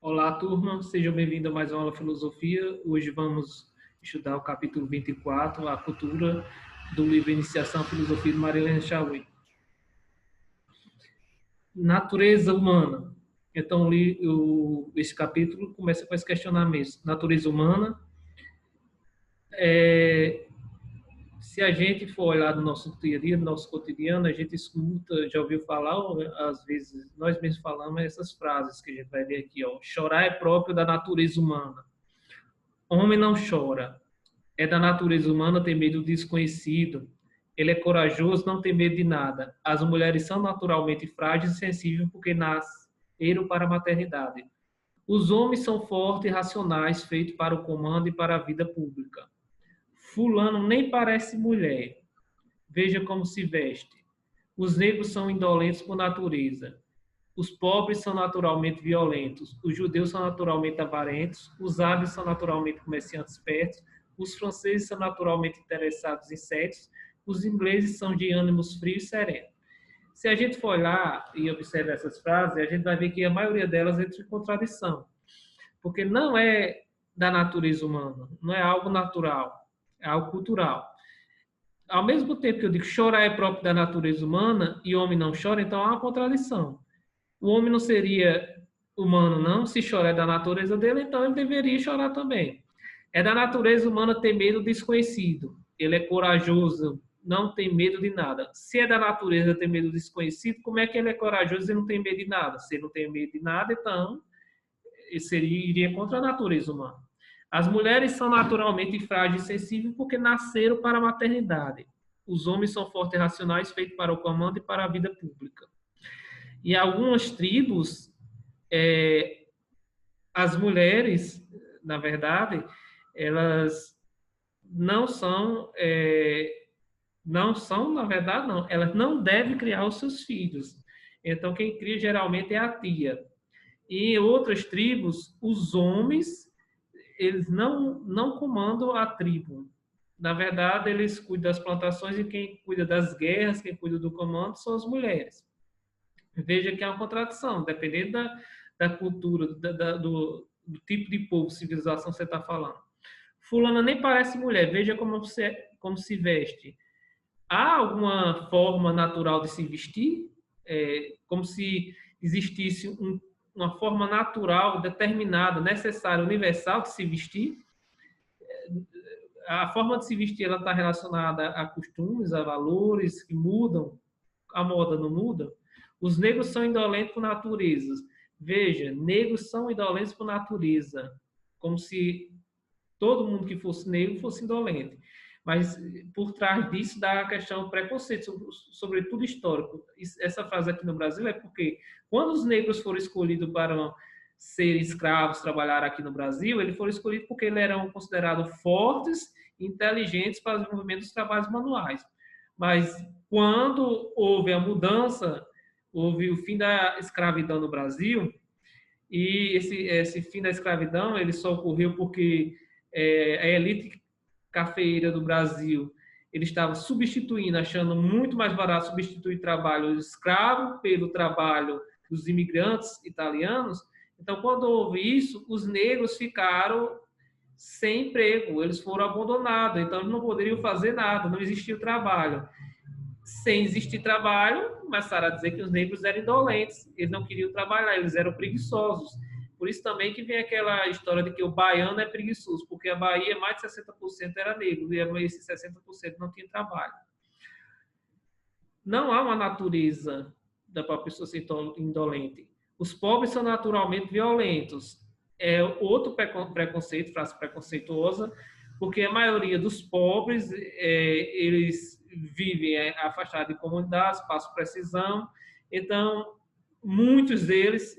Olá, turma, sejam bem-vindos a mais uma aula de filosofia. Hoje vamos estudar o capítulo 24, a cultura, do livro Iniciação à Filosofia de Marilene Chauí. Natureza humana. Então, esse capítulo começa com esse questionamento. Natureza humana, se a gente for olhar no nosso dia a dia, no nosso cotidiano, a gente escuta, já ouviu falar, ou às vezes nós mesmos falamos essas frases que a gente vai ver aqui, ó. Chorar é próprio da natureza humana. Homem não chora. É da natureza humana ter medo do desconhecido. Ele é corajoso, não tem medo de nada. As mulheres são naturalmente frágeis e sensíveis porque nasceram para a maternidade. Os homens são fortes e racionais, feitos para o comando e para a vida pública. Fulano nem parece mulher. Veja como se veste. Os negros são indolentes por natureza. Os pobres são naturalmente violentos. Os judeus são naturalmente avarentos. Os árabes são naturalmente comerciantes espertos. Os franceses são naturalmente interessados em sexo. Os ingleses são de ânimos frios e serenos. Se a gente for olhar e observar essas frases, a gente vai ver que a maioria delas entra em contradição. Porque não é da natureza humana, não é algo natural, é algo cultural. Ao mesmo tempo que eu digo que chorar é próprio da natureza humana e o homem não chora, então há uma contradição. O homem não seria humano, não? Se chorar é da natureza dele, então ele deveria chorar também. É da natureza humana ter medo do desconhecido. Ele é corajoso, não tem medo de nada. Se é da natureza ter medo do desconhecido, como é que ele é corajoso e não tem medo de nada? Se ele não tem medo de nada, então ele iria contra a natureza humana. As mulheres são naturalmente frágeis e sensíveis porque nasceram para a maternidade. Os homens são fortes e racionais, feitos para o comando e para a vida pública. E algumas tribos, as mulheres, na verdade, elas não são, na verdade, não, elas não devem criar os seus filhos. Então, quem cria geralmente é a tia. E em outras tribos, os homens, eles não comandam a tribo. Na verdade, eles cuidam das plantações e quem cuida das guerras, quem cuida do comando são as mulheres. Veja que é uma contradição, dependendo da cultura, do tipo de povo, civilização que você está falando. Fulana nem parece mulher, veja como se veste. Há alguma forma natural de se vestir? Como se existisse uma forma natural, determinada, necessária, universal de se vestir? A forma de se vestir ela está relacionada a costumes, a valores que mudam, a moda não muda. Os negros são indolentes por natureza. Veja, negros são indolentes por natureza, como se todo mundo que fosse negro fosse indolente. Mas por trás disso dá a questão do preconceito, sobretudo histórico. Essa frase aqui no Brasil é porque quando os negros foram escolhidos para ser escravos, trabalhar aqui no Brasil, eles foram escolhidos porque eles eram considerados fortes e inteligentes para o desenvolvimento dos trabalhos manuais. Mas quando houve a mudança, houve o fim da escravidão no Brasil, e esse fim da escravidão ele só ocorreu porque a elite cafeeira do Brasil ele estava substituindo, achando muito mais barato substituir trabalho escravo pelo trabalho dos imigrantes italianos. Então, quando houve isso, os negros ficaram sem emprego, eles foram abandonados, então eles não poderiam fazer nada, não existia trabalho. Sem existir trabalho, começaram a dizer que os negros eram indolentes, eles não queriam trabalhar, eles eram preguiçosos. Por isso também que vem aquela história de que o baiano é preguiçoso, porque a Bahia, mais de 60% era negro, e esses 60% não tinha trabalho. Não há uma natureza da pessoa ser indolente. Os pobres são naturalmente violentos. É outro preconceito, frase preconceituosa, porque a maioria dos pobres, eles vivem afastados de comunidades, passam precisão, então muitos deles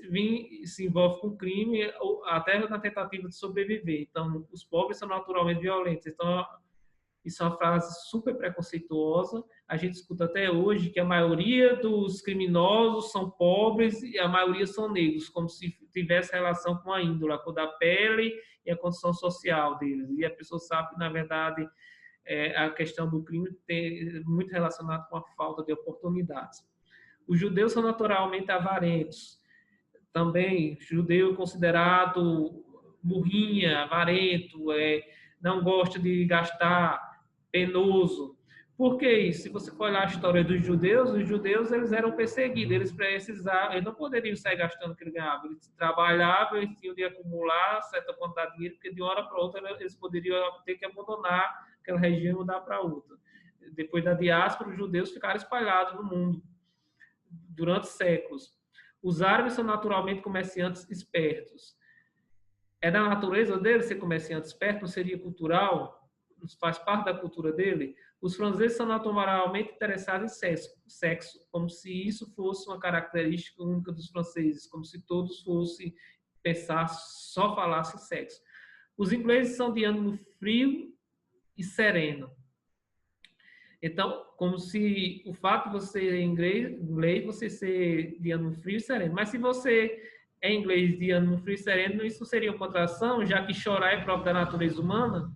se envolvem com crime até na tentativa de sobreviver. Então, os pobres são naturalmente violentos. Então, isso é uma frase super preconceituosa. A gente escuta até hoje que a maioria dos criminosos são pobres e a maioria são negros, como se tivesse relação com a índole, a cor da pele e a condição social deles. E a pessoa sabe que, na verdade, a questão do crime tem muito relacionado com a falta de oportunidades. Os judeus são naturalmente avarentos. Também, judeu considerado burrinha, avarento, não gosta de gastar, penoso. Por que isso? Se você for olhar a história dos judeus eles eram perseguidos, eles precisavam, eles não poderiam sair gastando o que eles ganhavam, eles trabalhavam, eles tinham de acumular certa quantidade de dinheiro, porque de uma hora para outra eles poderiam ter que abandonar aquela região e mudar para outra. Depois da diáspora, os judeus ficaram espalhados no mundo durante séculos. Os árabes são naturalmente comerciantes espertos. É da natureza deles ser comerciante esperto, não seria cultural? Faz parte da cultura dele? Os franceses são naturalmente interessados em sexo, como se isso fosse uma característica única dos franceses, como se todos fossem pensar, só falassem sexo. Os ingleses são de ânimo frio e sereno. Então, como se o fato de você ser inglês, você ser de ânimo frio e sereno. Mas se você é inglês de ânimo frio e sereno, isso seria uma contração, já que chorar é próprio da natureza humana?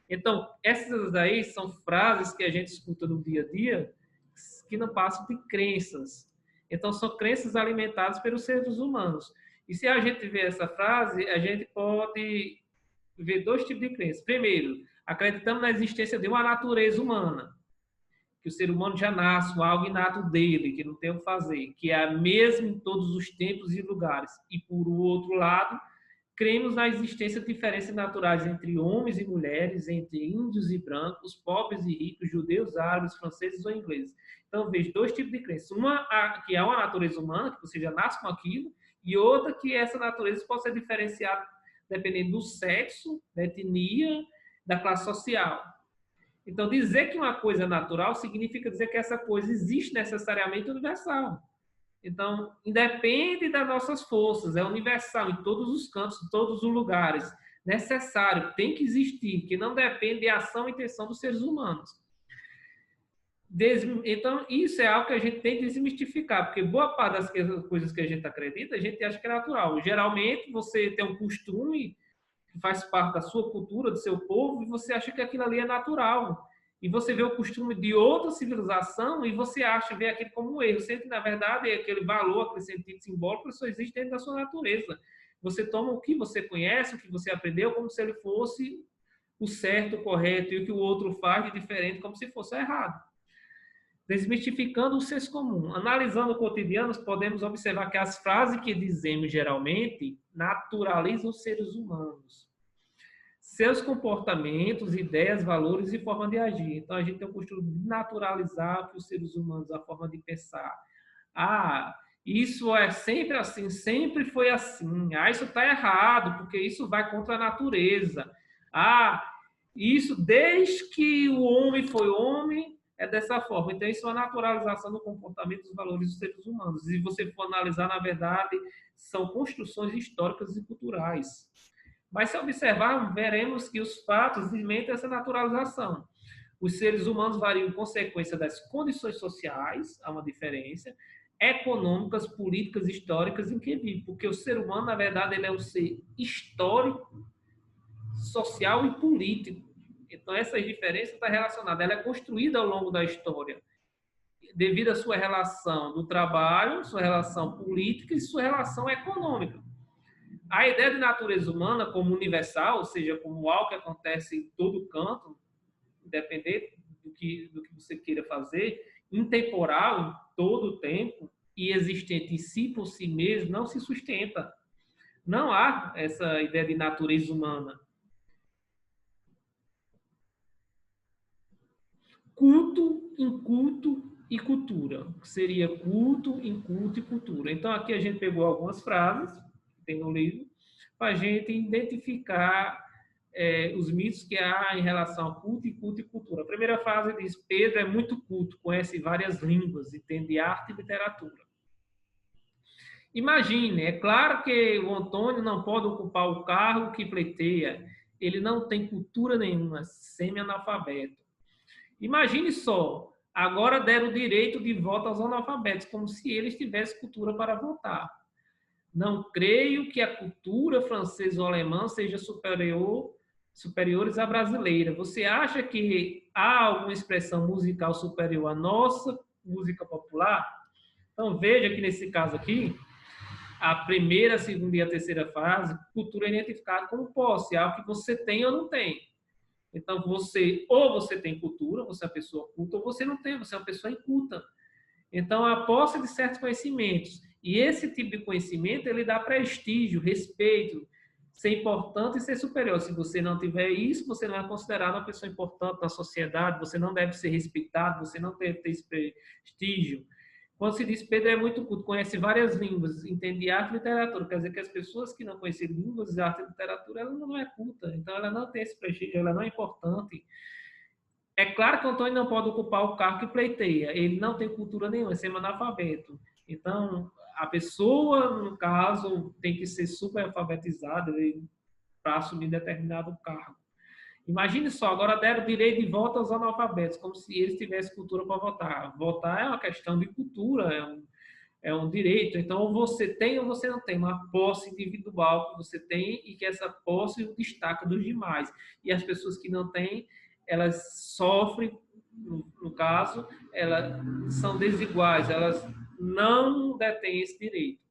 Então, essas aí são frases que a gente escuta no dia a dia que não passam de crenças. Então, são crenças alimentadas pelos seres humanos. E se a gente vê essa frase, a gente pode ver dois tipos de crenças. Primeiro, acreditamos na existência de uma natureza humana, que o ser humano já nasce com algo inato dele, que não tem o que fazer, que é a mesma em todos os tempos e lugares. E, por outro lado, cremos na existência de diferenças naturais entre homens e mulheres, entre índios e brancos, pobres e ricos, judeus, árabes, franceses ou ingleses. Então, vejo dois tipos de crenças. Uma que é uma natureza humana, que você já nasce com aquilo, e outra que essa natureza pode ser diferenciada dependendo do sexo, da etnia, da classe social. Então, dizer que uma coisa é natural significa dizer que essa coisa existe necessariamente universal. Então, independe das nossas forças, é universal em todos os cantos, em todos os lugares. Necessário, tem que existir, que não depende da ação e intenção dos seres humanos. Então, isso é algo que a gente tem que desmistificar, porque boa parte das coisas que a gente acredita, a gente acha que é natural. Geralmente, você tem um costume que faz parte da sua cultura, do seu povo, e você acha que aquilo ali é natural. E você vê o costume de outra civilização e você acha, vê aquilo como um erro. Sendo que, na verdade, aquele valor, aquele sentido simbólico só existe dentro da sua natureza. Você toma o que você conhece, o que você aprendeu, como se ele fosse o certo, o correto, e o que o outro faz de diferente, como se fosse errado. Desmistificando o senso comum. Analisando o cotidiano, podemos observar que as frases que dizemos geralmente naturalizam os seres humanos. Seus comportamentos, ideias, valores e forma de agir. Então, a gente tem o costume de naturalizar para os seres humanos a forma de pensar. Ah, isso é sempre assim, sempre foi assim. Ah, isso está errado, porque isso vai contra a natureza. Ah, isso desde que o homem foi homem, é dessa forma. Então, isso é uma naturalização do comportamento dos valores dos seres humanos. E se você for analisar, na verdade, são construções históricas e culturais. Mas, se observarmos, veremos que os fatos alimentam essa naturalização. Os seres humanos variam em consequência das condições sociais, há uma diferença, econômicas, políticas, históricas em que vive. Porque o ser humano, na verdade, ele é um ser histórico, social e político. Então, essas diferenças estão relacionadas. Ela é construída ao longo da história, devido à sua relação do trabalho, sua relação política e sua relação econômica. A ideia de natureza humana como universal, ou seja, como algo que acontece em todo canto, independente do que você queira fazer, intemporal, em todo o tempo, e existente em si por si mesmo, não se sustenta. Não há essa ideia de natureza humana. Culto, inculto e cultura. Seria culto, inculto e cultura. Então, aqui a gente pegou algumas frases que tem no livro para a gente identificar os mitos que há em relação a culto e cultura. A primeira frase diz: Pedro é muito culto, conhece várias línguas, entende arte e literatura. Imagine, é claro que o Antônio não pode ocupar o cargo que pleiteia, ele não tem cultura nenhuma, semi-analfabeto. Imagine só, agora deram o direito de voto aos analfabetos, como se eles tivessem cultura para votar. Não creio que a cultura francesa ou alemã seja superiores à brasileira. Você acha que há alguma expressão musical superior à nossa música popular? Então, veja que nesse caso aqui, a primeira, a segunda e a terceira frase, cultura é identificada como posse, algo que você tem ou não tem. Então, ou você tem cultura, você é uma pessoa culta, ou você não tem, você é uma pessoa inculta. Então, a posse de certos conhecimentos. E esse tipo de conhecimento, ele dá prestígio, respeito, ser importante e ser superior. Se você não tiver isso, você não é considerado uma pessoa importante na sociedade, você não deve ser respeitado, você não deve ter esse prestígio. Quando se diz Pedro é muito culto, conhece várias línguas, entende arte e literatura, quer dizer que as pessoas que não conhecem línguas, arte e literatura, ela não é culta, então ela não tem esse prestígio, ela não é importante. É claro que o Antônio não pode ocupar o cargo que pleiteia, ele não tem cultura nenhuma, é semi-analfabeto. Então, a pessoa, no caso, tem que ser super alfabetizada para assumir determinado cargo. Imagine só, agora deram direito de voto aos analfabetos, como se eles tivessem cultura para votar. Votar é uma questão de cultura, é um direito. Então, ou você tem ou você não tem uma posse individual que você tem e que essa posse o destaca dos demais. E as pessoas que não têm, elas sofrem, no caso, elas são desiguais, elas não detêm esse direito.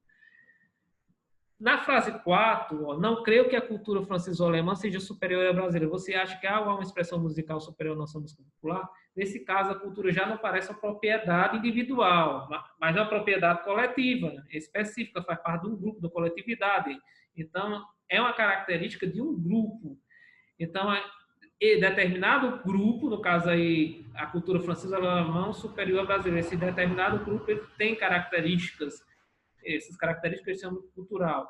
Na frase 4, não creio que a cultura francesa ou alemã seja superior à brasileira. Você acha que há uma expressão musical superior à nossa música popular? Nesse caso, a cultura já não parece uma propriedade individual, mas uma propriedade coletiva, específica, faz parte de um grupo, da coletividade. Então, é uma característica de um grupo. Então, determinado grupo, no caso aí, a cultura francesa ou alemã superior à brasileira, esse determinado grupo ele tem características, essas características são cultural.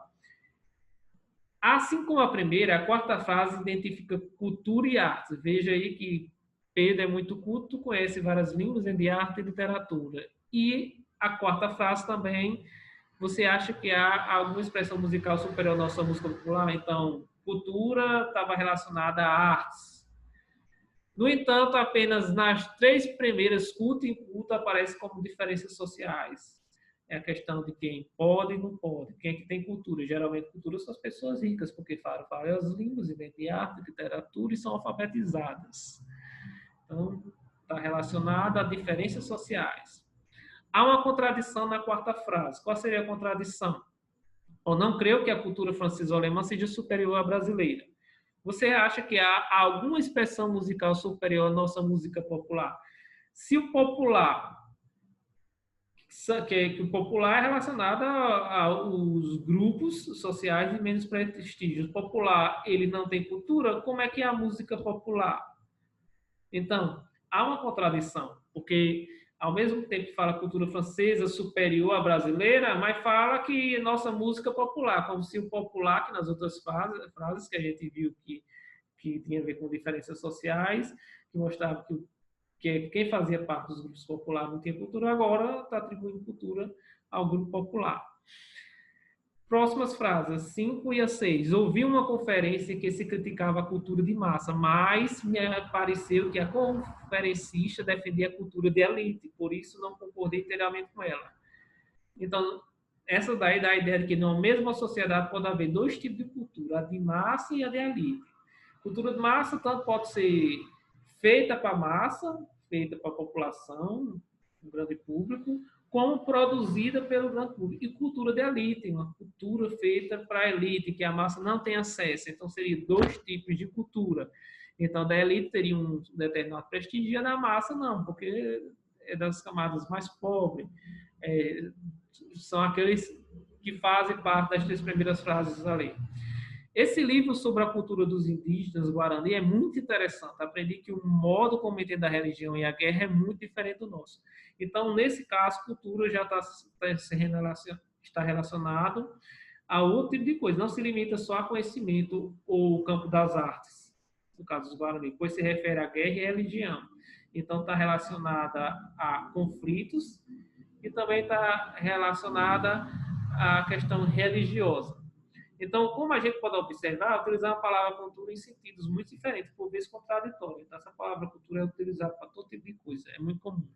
Assim como a primeira, a quarta frase identifica cultura e arte. Veja aí que Pedro é muito culto, conhece várias línguas de arte e literatura. E a quarta frase também, você acha que há alguma expressão musical superior à nossa música popular? Então, cultura estava relacionada a artes. No entanto, apenas nas 3 primeiras, culto e inculto, aparecem como diferenças sociais. É a questão de quem pode e não pode. Quem é que tem cultura? Geralmente, cultura são as pessoas ricas, porque falam várias línguas, inventam arte, literatura e são alfabetizadas. Então, está relacionado a diferenças sociais. Há uma contradição na quarta frase. Qual seria a contradição? Eu não creio que a cultura francesa ou alemã seja superior à brasileira. Você acha que há alguma expressão musical superior à nossa música popular? Se o popular, que o popular é relacionado aos grupos sociais de menos prestígio. O popular, ele não tem cultura, como é que é a música popular? Então, há uma contradição, porque ao mesmo tempo que fala cultura francesa superior à brasileira, mas fala que nossa música popular, como se o popular, que nas outras frases que a gente viu que tinha a ver com diferenças sociais, que mostrava que quem fazia parte dos grupos populares não tinha cultura, agora está atribuindo cultura ao grupo popular. Próximas frases, 5 e a 6. Ouvi uma conferência em que se criticava a cultura de massa, mas me pareceu que a conferencista defendia a cultura de elite, por isso não concordei inteiramente com ela. Então, essa daí dá a ideia de que na mesma sociedade pode haver 2 tipos de cultura, a de massa e a de elite. Cultura de massa tanto pode ser feita para a massa, feita para a população, um grande público, como produzida pelo grande público. E cultura de elite, uma cultura feita para a elite, que a massa não tem acesso. Então, seriam 2 tipos de cultura. Então, da elite teria um determinado prestígio, e a da massa não, porque é das camadas mais pobres. São aqueles que fazem parte das 3 primeiras frases da lei. Esse livro sobre a cultura dos indígenas Guarani é muito interessante. Aprendi que o modo como entende a religião e a guerra é muito diferente do nosso. Então, nesse caso, cultura já está relacionado a outro tipo de coisa. Não se limita só a conhecimento ou campo das artes, no caso dos Guarani, pois se refere à guerra e à religião. Então, está relacionada a conflitos e também está relacionada à questão religiosa. Então, como a gente pode observar, utilizar a palavra cultura em sentidos muito diferentes, por vezes contraditórios. Então, essa palavra cultura é utilizada para todo tipo de coisa, é muito comum.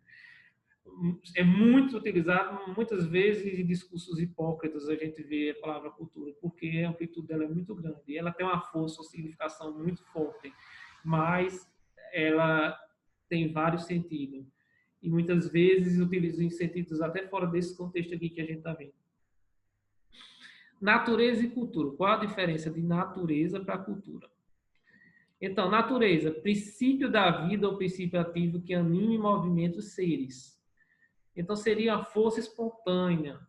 É muito utilizado, muitas vezes, em discursos hipócritas, a gente vê a palavra cultura, porque a amplitude dela é muito grande. E ela tem uma força, uma significação muito forte, mas ela tem vários sentidos. E muitas vezes utiliza em sentidos até fora desse contexto aqui que a gente está vendo. Natureza e cultura. Qual a diferença de natureza para cultura? Então, natureza, princípio da vida ou princípio ativo que anima e movimenta os seres. Então, seria a força espontânea.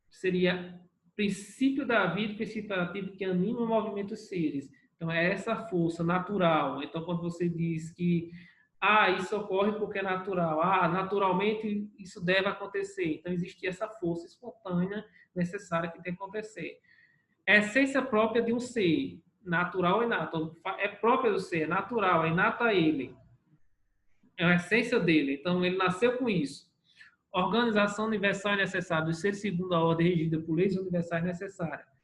Seria princípio da vida, princípio ativo que anima e movimenta os seres. Então, é essa força natural. Então, quando você diz que isso ocorre porque é natural, naturalmente isso deve acontecer. Então, existe essa força espontânea necessária que tem que acontecer. É a essência própria de um ser, natural e inato. É própria do ser, é natural, é inata a ele. É a essência dele. Então, ele nasceu com isso. Organização universal é necessária. Os seres segundo a ordem regida por leis universais necessárias.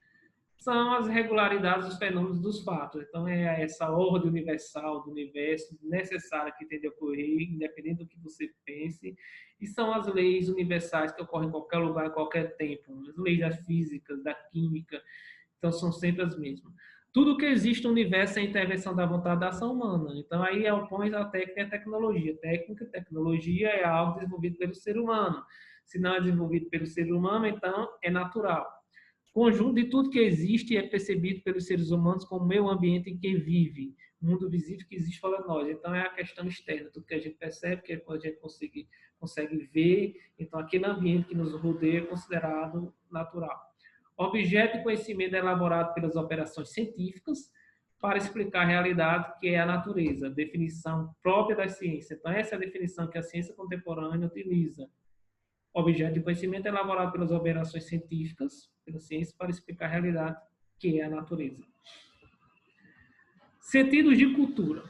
São as regularidades dos fenômenos dos fatos. Então, é essa ordem universal do universo necessária que tem de ocorrer, independente do que você pense. E são as leis universais que ocorrem em qualquer lugar, em qualquer tempo. As leis das físicas, da química. Então, são sempre as mesmas. Tudo que existe no universo é a intervenção da vontade da ação humana. Então, aí opõe a técnica e a tecnologia. Técnica e tecnologia é algo desenvolvido pelo ser humano. Se não é desenvolvido pelo ser humano, então é natural. Conjunto de tudo que existe é percebido pelos seres humanos como meio ambiente em que vive, mundo visível que existe fora de nós. Então, é a questão externa, tudo que a gente percebe, que a gente consegue ver. Então, aquele ambiente que nos rodeia é considerado natural. Objeto de conhecimento é elaborado pelas operações científicas para explicar a realidade, que é a natureza, definição própria da ciência. Então, essa é a definição que a ciência contemporânea utiliza. Objeto de conhecimento é elaborado pelas operações científicas, pela ciência, para explicar a realidade, que é a natureza. Sentidos de cultura.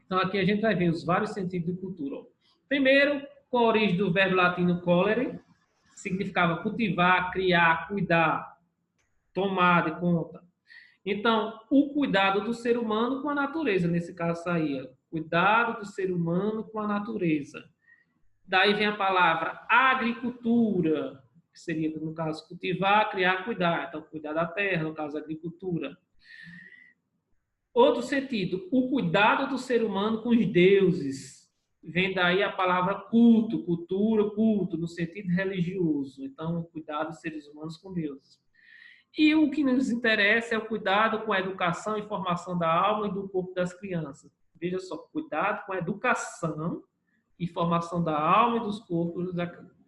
Então, aqui a gente vai ver os vários sentidos de cultura. Primeiro, com a origem do verbo latino colere, significava cultivar, criar, cuidar, tomar de conta. Então, o cuidado do ser humano com a natureza, nesse caso saía. Cuidado do ser humano com a natureza. Daí vem a palavra agricultura, que seria, no caso, cultivar, criar, cuidar. Então, cuidar da terra, no caso, agricultura. Outro sentido, o cuidado do ser humano com os deuses. Vem daí a palavra culto, cultura, culto, no sentido religioso. Então, o cuidado dos seres humanos com deuses. E o que nos interessa é o cuidado com a educação e formação da alma e do corpo das crianças. Veja só, cuidado com a educação e formação da alma e dos corpos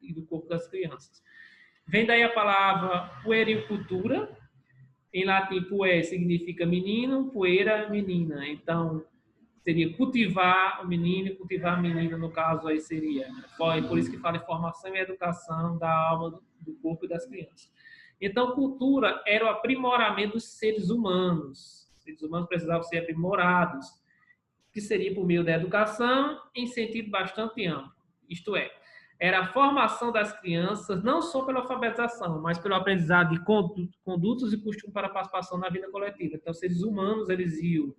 e do corpo das crianças. Vem daí a palavra puericultura. Em latim, puer significa menino, puera, menina. Então, seria cultivar o menino e cultivar a menina, no caso aí seria. Por isso que fala em formação e educação da alma, do corpo e das crianças. Então, cultura era o aprimoramento dos seres humanos. Os seres humanos precisavam ser aprimorados, que seria por meio da educação, em sentido bastante amplo. Isto é, era a formação das crianças, não só pela alfabetização, mas pelo aprendizado de condutas e costumes para a participação na vida coletiva. Então, os seres humanos, eles iam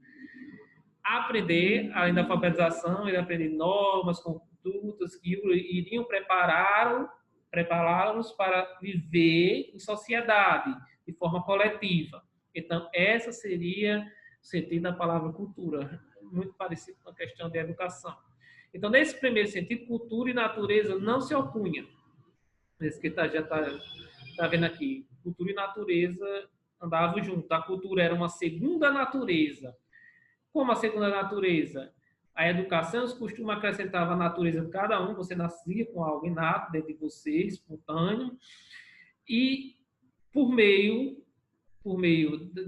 aprender, além da alfabetização, eles aprender normas, condutas, que iriam prepará-los para viver em sociedade, de forma coletiva. Então, essa seria o sentido da palavra cultura, muito parecido com a questão de educação. Então, nesse primeiro sentido, cultura e natureza não se opunham. Esse que já está vendo aqui. Cultura e natureza andavam juntos. A cultura era uma segunda natureza. Como a segunda natureza? A educação, os costumes acrescentavam a natureza de cada um. Você nascia com algo inato dentro de você, espontâneo. E por meio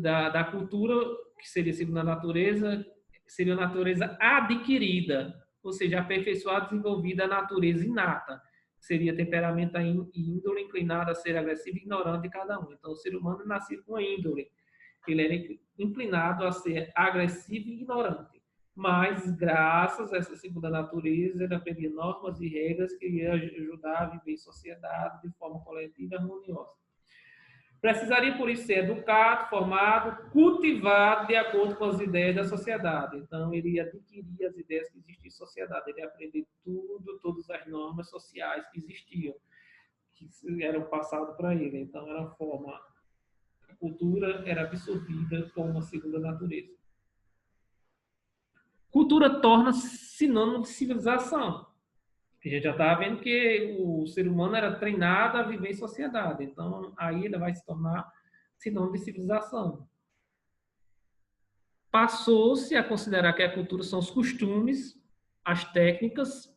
da cultura, que seria a segunda natureza, seria a natureza adquirida, ou seja, aperfeiçoada, desenvolvida a natureza inata, que seria temperamento e índole inclinado a ser agressivo e ignorante de cada um. Então, o ser humano nascia com a índole. Ele era inclinado a ser agressivo e ignorante. Mas, graças a essa segunda natureza, ele aprendia normas e regras que iam ajudar a viver em sociedade de forma coletiva e harmoniosa. Precisaria, por isso, ser educado, formado, cultivado de acordo com as ideias da sociedade. Então, ele ia adquirir as ideias que existiam em sociedade. Ele ia aprender todas as normas sociais que existiam, que eram passadas para ele. Então, era uma forma... A cultura era absorvida como uma segunda natureza. Cultura torna-se sinônimo de civilização. A gente já está vendo que o ser humano era treinado a viver em sociedade. Então, aí ele vai se tornar sinônimo de civilização. Passou-se a considerar que a cultura são os costumes, as técnicas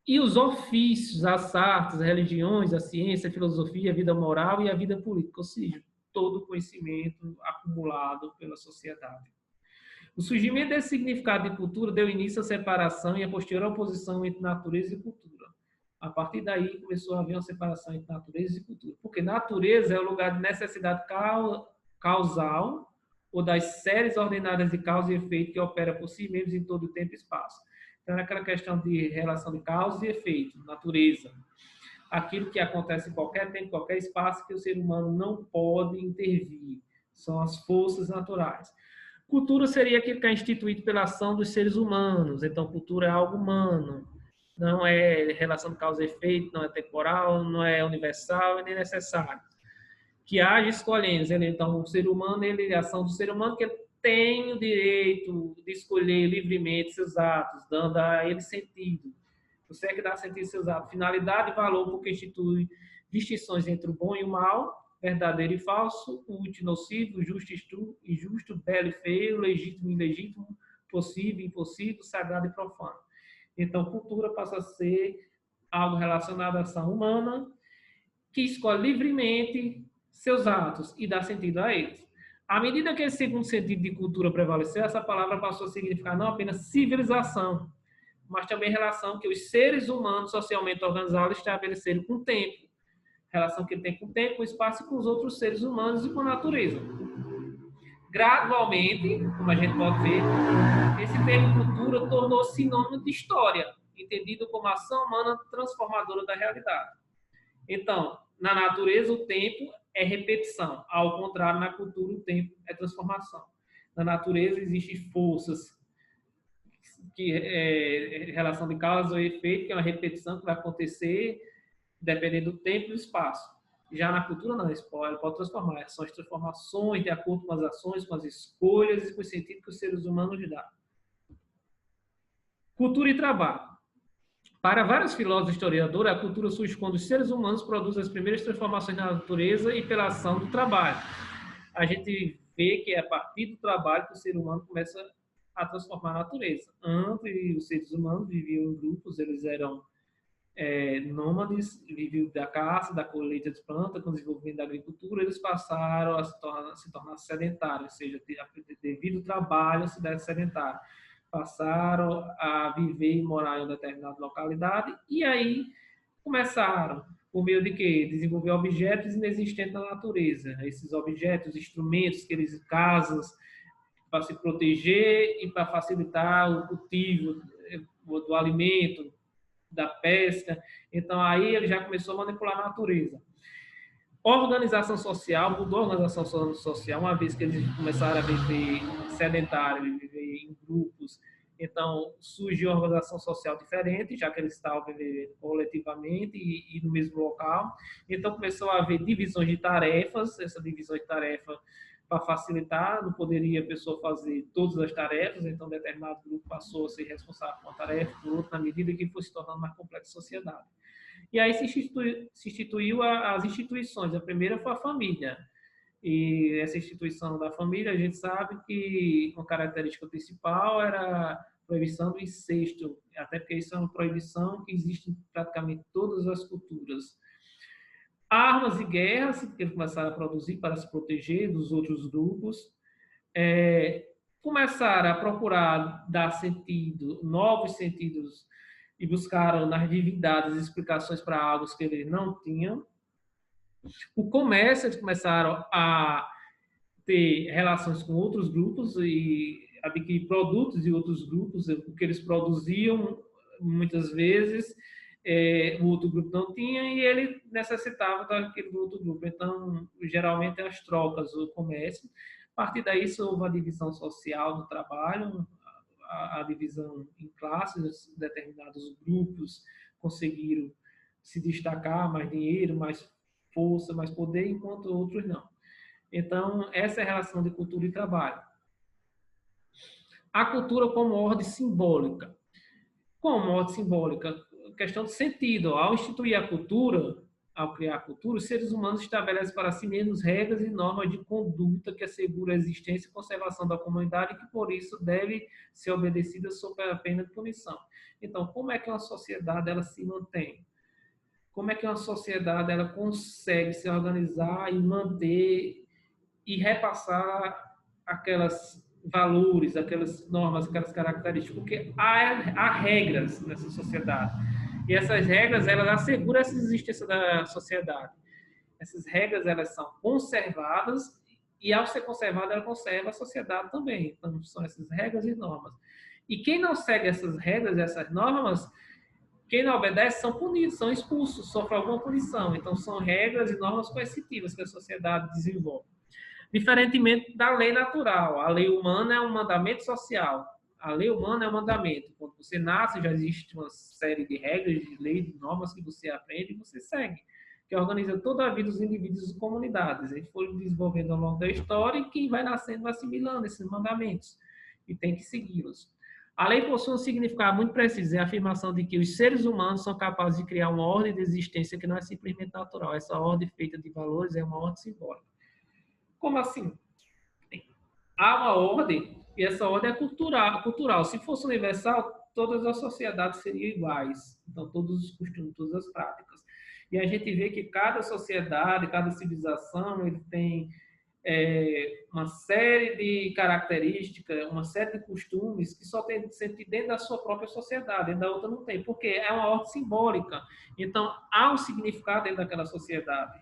e os ofícios, as artes, as religiões, a ciência, a filosofia, a vida moral e a vida política, ou seja, todo o conhecimento acumulado pela sociedade. O surgimento desse significado de cultura deu início à separação e à posterior oposição entre natureza e cultura. A partir daí começou a haver uma separação entre natureza e cultura, porque natureza é o lugar de necessidade causal ou das séries ordenadas de causa e efeito que opera por si mesmos em todo o tempo e espaço. Então, é aquela questão de relação de causa e efeito, natureza. Aquilo que acontece em qualquer tempo, em qualquer espaço, que o ser humano não pode intervir. São as forças naturais. Cultura seria aquilo que é instituído pela ação dos seres humanos. Então, cultura é algo humano. Não é relação de causa e efeito, não é temporal, não é universal e nem necessário. Que age escolhendo. Então, o ser humano, a ação do ser humano, que ele tem o direito de escolher livremente seus atos, dando a ele sentido. Você é que dá sentido aos seus atos. Finalidade e valor, porque institui distinções entre o bom e o mal, verdadeiro e falso, útil e nocivo, justo e injusto, belo e feio, legítimo e ilegítimo, possível e impossível, sagrado e profano. Então, cultura passa a ser algo relacionado à ação humana, que escolhe livremente seus atos e dá sentido a eles. À medida que esse segundo sentido de cultura prevaleceu, essa palavra passou a significar não apenas civilização, mas também relação que os seres humanos socialmente organizados estabeleceram com o tempo. Relação que ele tem com o tempo, com o espaço e com os outros seres humanos e com a natureza. Gradualmente, como a gente pode ver, esse termo cultura tornou-se sinônimo de história, entendido como ação humana transformadora da realidade. Então, na natureza, o tempo é repetição. Ao contrário, na cultura, o tempo é transformação. Na natureza, existem forças que é relação de causa ou efeito, que é uma repetição que vai acontecer dependendo do tempo e do espaço. Já na cultura, não, ele pode transformar. São as transformações de acordo com as ações, com as escolhas e com o sentido que os seres humanos dão. Cultura e trabalho. Para vários filósofos e historiadores, a cultura surge quando os seres humanos produzem as primeiras transformações na natureza e pela ação do trabalho. A gente vê que é a partir do trabalho que o ser humano começa a transformar a natureza. Antes, os seres humanos viviam em grupos, eles eram nômades, viviam da caça, da colheita de plantas, com o desenvolvimento da agricultura, eles passaram a se tornar sedentários, ou seja, devido ao trabalho, se der sedentário. Passaram a viver e morar em uma determinada localidade e aí começaram, por meio de quê? Desenvolver objetos inexistentes na natureza. Esses objetos, instrumentos, aqueles casas, para se proteger e para facilitar o cultivo do alimento, da pesca. Então, aí ele já começou a manipular a natureza. Organização social, mudou a organização social, uma vez que eles começaram a viver sedentário, viver em grupos. Então, surgiu uma organização social diferente, já que eles estavam vivendo coletivamente e no mesmo local. Então, começou a haver divisões de tarefas, essa divisão de tarefa para facilitar, não poderia a pessoa fazer todas as tarefas, então determinado grupo passou a ser responsável por uma tarefa, por outra, na medida que foi se tornando mais complexa a sociedade. E aí se instituiu as instituições. A primeira foi a família. E essa instituição da família, a gente sabe que uma característica principal era a proibição do incesto, até porque isso é uma proibição que existe em praticamente todas as culturas. Armas e guerras, que eles começaram a produzir para se proteger dos outros grupos. Começaram a procurar dar sentido, novos sentidos, e buscaram nas divindades explicações para algo que eles não tinham. O comércio, eles começaram a ter relações com outros grupos e adquirir produtos de outros grupos, o que eles produziam, muitas vezes, o outro grupo não tinha e ele necessitava daquele outro grupo. Então, geralmente, as trocas, o comércio. A partir daí, houve a divisão social do trabalho, a divisão em classes, determinados grupos conseguiram se destacar, mais dinheiro, mais força, mais poder, enquanto outros não. Então, essa é a relação de cultura e trabalho. A cultura como ordem simbólica. Como ordem simbólica? questão de sentido. Ao instituir a cultura, ao criar a cultura, os seres humanos estabelecem para si mesmos regras e normas de conduta que asseguram a existência e conservação da comunidade e que, por isso, deve ser obedecida sob a pena de punição. Então, como é que uma sociedade ela se mantém? Como é que uma sociedade ela consegue se organizar e manter e repassar aquelas valores, aquelas normas, aquelas características? Porque há regras nessa sociedade. E essas regras, elas asseguram essa existência da sociedade. Essas regras, elas são conservadas e, ao ser conservada, ela conserva a sociedade também. Então, são essas regras e normas. E quem não segue essas regras, essas normas, quem não obedece são punidos, são expulsos, sofrem alguma punição. Então, são regras e normas coercitivas que a sociedade desenvolve. Diferentemente da lei natural. A lei humana é um mandamento social. A lei humana é um mandamento. Quando você nasce, já existe uma série de regras, de leis, de normas que você aprende e você segue, que organiza toda a vida dos indivíduos e comunidades. Eles foram desenvolvendo ao longo da história e quem vai nascendo vai assimilando esses mandamentos e tem que segui-los. A lei possui um significado muito preciso, é a afirmação de que os seres humanos são capazes de criar uma ordem de existência que não é simplesmente natural. Essa ordem feita de valores é uma ordem simbólica. Como assim? Há uma ordem e essa ordem é cultural. Se fosse universal, todas as sociedades seriam iguais. Então, todos os costumes, todas as práticas. E a gente vê que cada sociedade, cada civilização, ele tem uma série de características, uma série de costumes que só tem sentido dentro da sua própria sociedade, dentro da outra não tem, porque é uma ordem simbólica. Então, há um significado dentro daquela sociedade.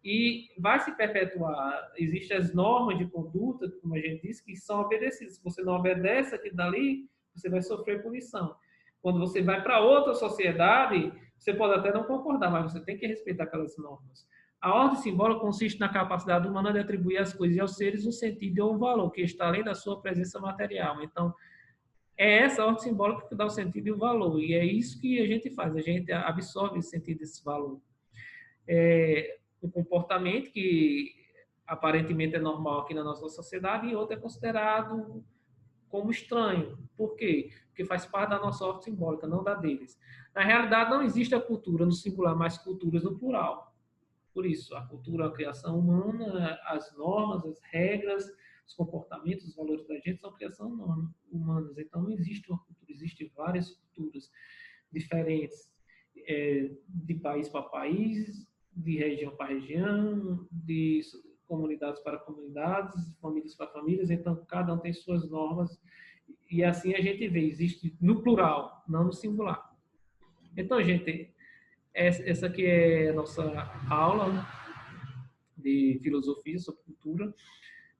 E vai se perpetuar. Existem as normas de conduta, como a gente disse, que são obedecidas. Se você não obedece aquilo dali, você vai sofrer punição. Quando você vai para outra sociedade, você pode até não concordar, mas você tem que respeitar aquelas normas. A ordem simbólica consiste na capacidade humana de atribuir às coisas e aos seres um sentido ou um valor, que está além da sua presença material. Então, é essa ordem simbólica que dá o sentido e o valor. E é isso que a gente faz, a gente absorve esse sentido, esse valor. Um comportamento que aparentemente é normal aqui na nossa sociedade e outro é considerado como estranho. Por quê? Porque faz parte da nossa ordem simbólica, não da deles. Na realidade, não existe a cultura no singular, mas culturas no plural. Por isso, a cultura, a criação humana, as normas, as regras, os comportamentos, os valores da gente são criação humanas. Então, não existe uma cultura, existem várias culturas diferentes, de país para país, de região para região, de comunidades para comunidades, famílias para famílias, então cada um tem suas normas e assim a gente vê, existe no plural, não no singular. Então, gente, essa aqui é a nossa aula de filosofia sobre cultura.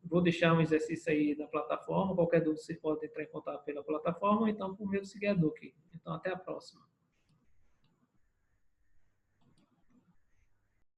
Vou deixar um exercício aí na plataforma, qualquer dúvida você pode entrar em contato pela plataforma, ou então por meio do seguidor aqui. Então, até a próxima.